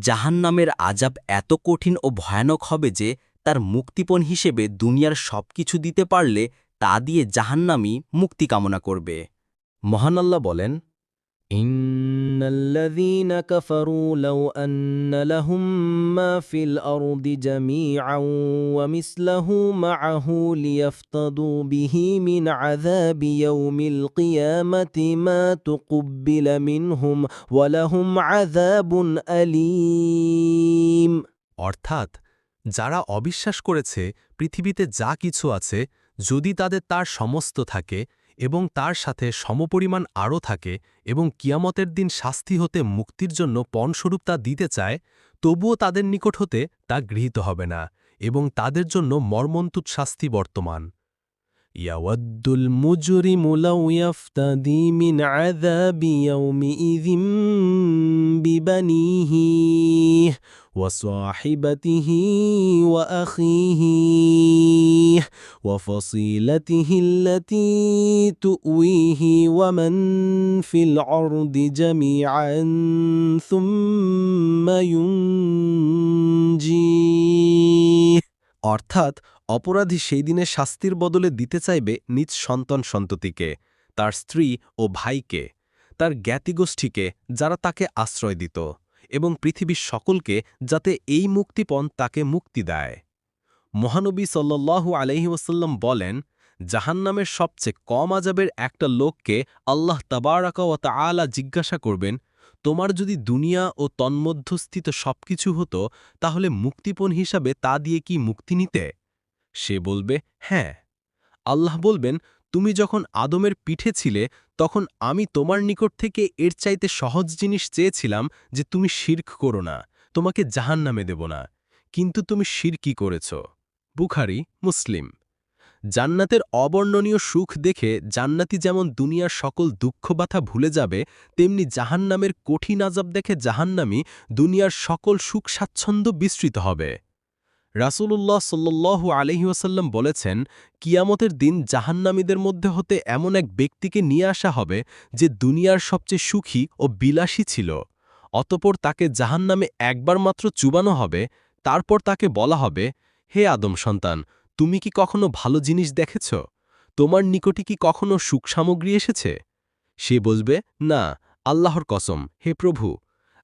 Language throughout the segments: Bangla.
জাহান্নামের আযাব এত কঠিন ও ভয়ানক হবে যে তার মুক্তিপণ হিসেবে দুনিয়ার সবকিছু দিতে পারলে তা দিয়ে জাহান্নামী মুক্তি কামনা করবে। মহান আল্লাহ বলেন, ইন্নাল্লাযীনা কাফারু লাউ আন্না লাহুম মা ফিল আরদি জামিআন ওয়া মিসলাহু মাআহু লিয়াফতাদু বিহি মিন আযাবি ইয়াউমিল কিয়ামাতি মা তুকুব্বিলা মিনহুম ওয়া লাহুম আযাবুন আলীম। অর্থাৎ যারা অবিশ্বাস করেছে পৃথিবীতে যা কিছু আছে যদি তাদের তার সমস্ত থাকে এবং তার সাথে সমপরিমাণ আরও থাকে এবং কিয়ামতের দিন শাস্তি হতে মুক্তির জন্য পণস্বরূপ তা দিতে চায়, তবুও তাদের নিকট হতে তা গৃহীত হবে না এবং তাদের জন্য মর্মন্তুদ শাস্তি বর্তমান। ইয়াওয়াদ্দুল মুজরিমু লাউ ইয়াফতাদি মিন আযাবি ইয়াউমিইযিম বিবানিহি ওয়া সাহিবাতিহি ওয়া আখিহি ওয়া ফাসিলাতিহি আল্লাতী তুউইহি ওয়া মান ফিল আরদি জামিআন সুম্মা ইউনজিহ। অর্থাৎ অপরাধী সেই দিনে শাস্তির বদলে দিতে চাইবে নিজ সন্তান-সন্ততিকে, তার স্ত্রী ও ভাইকে, তার জ্ঞাতিগোষ্ঠীকে যারা তাকে আশ্রয় দিত, এবং পৃথিবীর সকলকে যাতে এই মুক্তিপণ তাকে মুক্তি দেয়। মহানবী সাল্লাল্লাহু আলাইহি ওয়াসাল্লাম বলেন, জাহান্নামের সবচেয়ে কম আযাবের একটা লোককে আল্লাহ তাবারাকা ওয়া তাআলা জিজ্ঞাসা করবেন, তোমার যদি দুনিয়া ও তন্মধ্যস্থিত সবকিছু হতো তাহলে মুক্তিপণ হিসাবে তা দিয়ে কি মুক্তি নিতে? সে বলবে, হ্যাঁ। আল্লাহ বলবেন, তুমি যখন আদমের পিঠে ছিলে তখন আমি তোমার নিকট থেকে এর চাইতে সহজ জিনিস চেয়েছিলাম যে তুমি শিরক করো না, তোমাকে জাহান্নামে দেব না, কিন্তু তুমি শিরকই করেছ। বুখারী, মুসলিম। জান্নাতের অবর্ণনীয় সুখ দেখে জান্নাতি যেমন দুনিয়ার সকল দুঃখ ব্যথা ভুলে যাবে, তেমনি জাহান্নামের কঠিন আযাব দেখে জাহান্নামী দুনিয়ার সকল সুখ স্বাচ্ছন্দ্য বিস্মৃত হবে। রাসূলুল্লাহ সাল্লাল্লাহু আলাইহি ওয়াসাল্লাম বলেছেন, কিয়ামতের দিন জাহান্নামীদের মধ্যে হতে এমন এক ব্যক্তিকে নিয়ে আসা হবে যে দুনিয়ার সবচেয়ে সুখী ও বিলাসী ছিল। অতঃপর তাকে জাহান্নামে একবার মাত্র চুবানো হবে, তারপর তাকে বলা হবে, হে আদম সন্তান, তুমি কি কখনো ভালো জিনিস দেখেছ? তোমার নিকটে কি কখনো সুখ সামগ্রী এসেছে? সে বলবে, না, আল্লাহর কসম, হে প্রভু।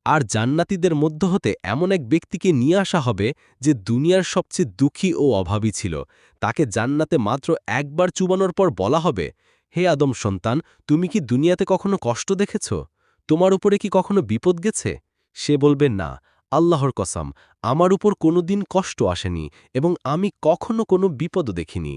আর জান্নাতীদের মধ্য হতে এমন এক ব্যক্তিকে নিয়ে আসা হবে যে দুনিয়ার সবচেয়ে দুঃখী ও অভাবী ছিল, তাকে জান্নাতে মাত্র একবার চুবানোর পর বলা হবে, হে আদম সন্তান, তুমি কি দুনিয়াতে কখনো কষ্ট দেখেছ? তোমার উপরে কি কখনো বিপদ গেছে? সে বলবে, না, আল্লাহর কসম, আমার উপর কোনো দিন কষ্ট আসেনি এবং আমি কখনো কোনো বিপদও দেখিনি।